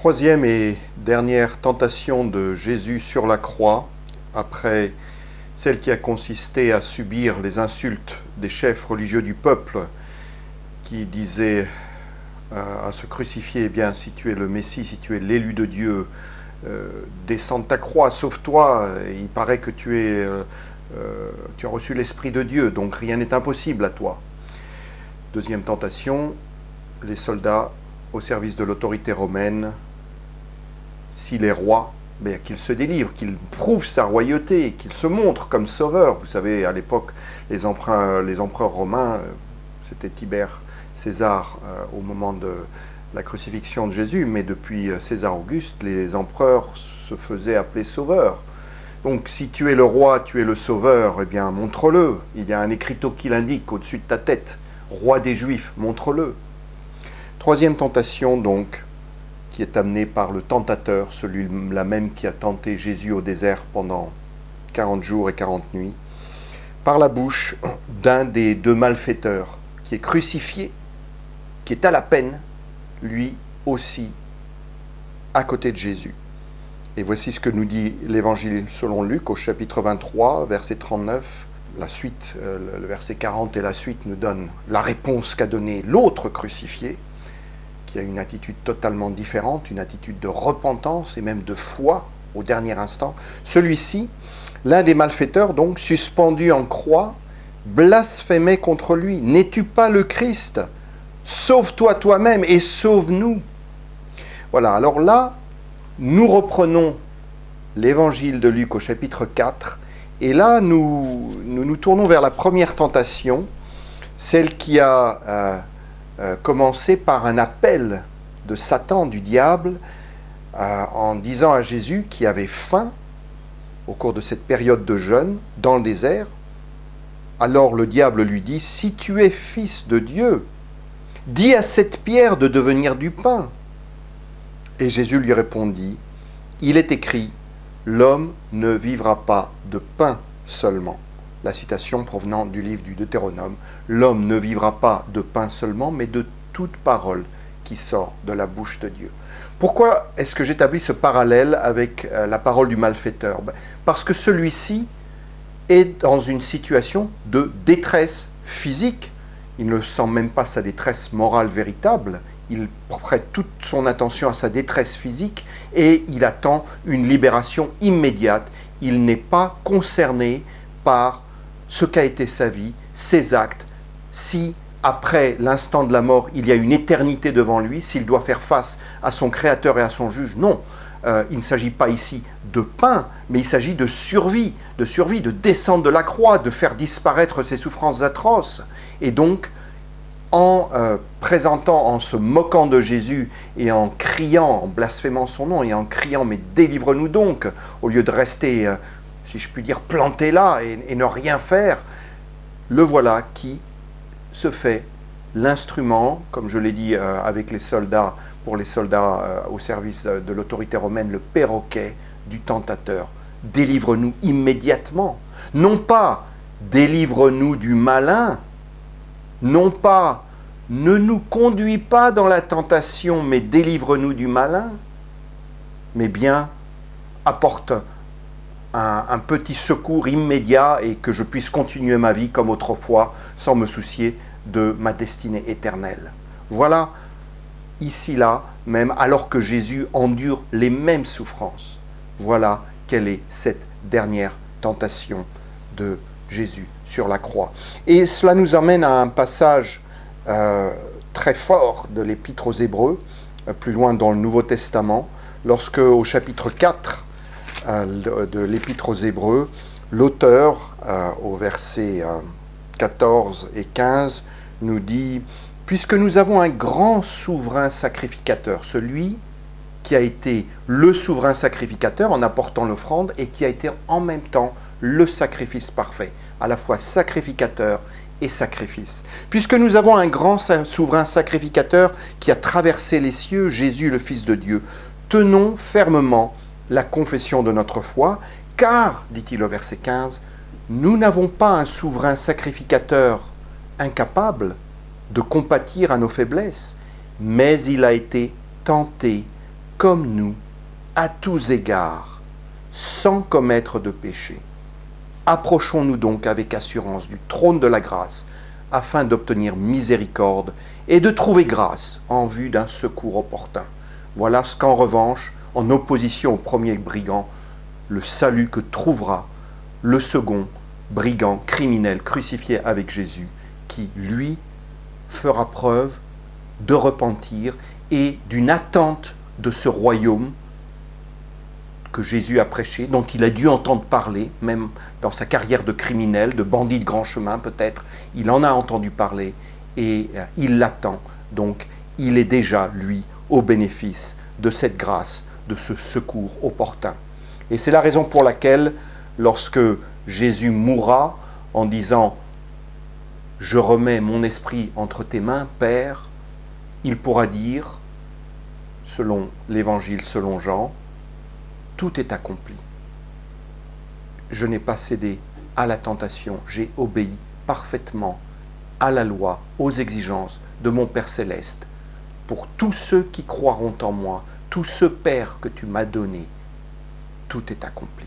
Troisième et dernière tentation de Jésus sur la croix, après celle qui a consisté à subir les insultes des chefs religieux du peuple qui disaient à se crucifier, eh bien, si tu es le Messie, si tu es l'élu de Dieu, descends de ta croix, sauve-toi, il paraît que tu as reçu l'Esprit de Dieu, donc rien n'est impossible à toi. Deuxième tentation, les soldats au service de l'autorité romaine, s'il est roi, qu'il se délivre, qu'il prouve sa royauté, qu'il se montre comme sauveur. Vous savez, à l'époque, les empereurs romains, c'était Tibère, César au moment de la crucifixion de Jésus, mais depuis César Auguste, les empereurs se faisaient appeler sauveurs. Donc si tu es le roi, tu es le sauveur, eh bien montre-le. Il y a un écriteau qui l'indique au-dessus de ta tête. Roi des Juifs, montre-le. Troisième tentation donc, qui est amenée par le tentateur, celui-là même qui a tenté Jésus au désert pendant 40 jours et 40 nuits, par la bouche d'un des deux malfaiteurs, qui est crucifié, qui est à la peine, lui aussi, à côté de Jésus. Et voici ce que nous dit l'Évangile selon Luc au chapitre 23, verset 39. La suite, le verset 40 et la suite nous donne la réponse qu'a donnée l'autre crucifié, qui a une attitude totalement différente, une attitude de repentance et même de foi au dernier instant. Celui-ci, l'un des malfaiteurs, donc, suspendu en croix, blasphémait contre lui. « N'es-tu pas le Christ ? Sauve-toi toi-même et sauve-nous » Voilà, alors là, nous reprenons l'évangile de Luc au chapitre 4, et là, nous tournons vers la première tentation, celle qui a commencé par un appel de Satan, du diable, en disant à Jésus qui avait faim au cours de cette période de jeûne dans le désert. Alors le diable lui dit « Si tu es fils de Dieu, dis à cette pierre de devenir du pain. » Et Jésus lui répondit « Il est écrit, l'homme ne vivra pas de pain seulement. » La citation provenant du livre du Deutéronome. « L'homme ne vivra pas de pain seulement, mais de toute parole qui sort de la bouche de Dieu. » Pourquoi est-ce que j'établis ce parallèle avec la parole du malfaiteur ? Parce que celui-ci est dans une situation de détresse physique. Il ne sent même pas sa détresse morale véritable. Il prête toute son attention à sa détresse physique et il attend une libération immédiate. Il n'est pas concerné par ce qu'a été sa vie, ses actes. Si, après l'instant de la mort, il y a une éternité devant lui, s'il doit faire face à son Créateur et à son Juge, non. Il ne s'agit pas ici de pain, mais il s'agit de survie, de descendre de la croix, de faire disparaître ses souffrances atroces. Et donc, en présentant, en se moquant de Jésus et en criant, en blasphémant son nom et en criant « Mais délivre-nous donc !» au lieu de rester, si je puis dire, planté là et ne rien faire, le voilà qui se fait l'instrument, comme je l'ai dit avec les soldats, pour les soldats au service de l'autorité romaine, le perroquet du tentateur. Délivre-nous immédiatement. Non pas délivre-nous du malin, non pas ne nous conduis pas dans la tentation, mais délivre-nous du malin, mais bien apporte un petit secours immédiat et que je puisse continuer ma vie comme autrefois sans me soucier de ma destinée éternelle. Voilà, ici, là, même alors que Jésus endure les mêmes souffrances. Voilà quelle est cette dernière tentation de Jésus sur la croix. Et cela nous amène à un passage très fort de l'Épître aux Hébreux, plus loin dans le Nouveau Testament, lorsque au chapitre 4 de l'Épître aux Hébreux, l'auteur, au verset 14 et 15, nous dit « Puisque nous avons un grand souverain sacrificateur, celui qui a été le souverain sacrificateur en apportant l'offrande et qui a été en même temps le sacrifice parfait, à la fois sacrificateur et sacrifice. Puisque nous avons un grand souverain sacrificateur qui a traversé les cieux, Jésus le Fils de Dieu, tenons fermement la confession de notre foi, car, dit-il au verset 15, nous n'avons pas un souverain sacrificateur incapable de compatir à nos faiblesses, mais il a été tenté comme nous, à tous égards, sans commettre de péché. Approchons-nous donc avec assurance du trône de la grâce, afin d'obtenir miséricorde et de trouver grâce en vue d'un secours opportun. Voilà ce qu'en revanche, en opposition au premier brigand, le salut que trouvera le second brigand criminel crucifié avec Jésus, qui, lui, fera preuve de repentir et d'une attente de ce royaume que Jésus a prêché, dont il a dû entendre parler, même dans sa carrière de criminel, de bandit de grand chemin peut-être, il en a entendu parler et il l'attend. Donc il est déjà, lui, au bénéfice de cette grâce, de ce secours opportun. Et c'est la raison pour laquelle, lorsque Jésus mourra en disant « Je remets mon esprit entre tes mains, Père », il pourra dire, selon l'Évangile selon Jean, tout est accompli. Je n'ai pas cédé à la tentation, j'ai obéi parfaitement à la loi, aux exigences de mon Père céleste. Pour tous ceux qui croiront en moi, tous ceux, Père, que tu m'as donnés, tout est accompli.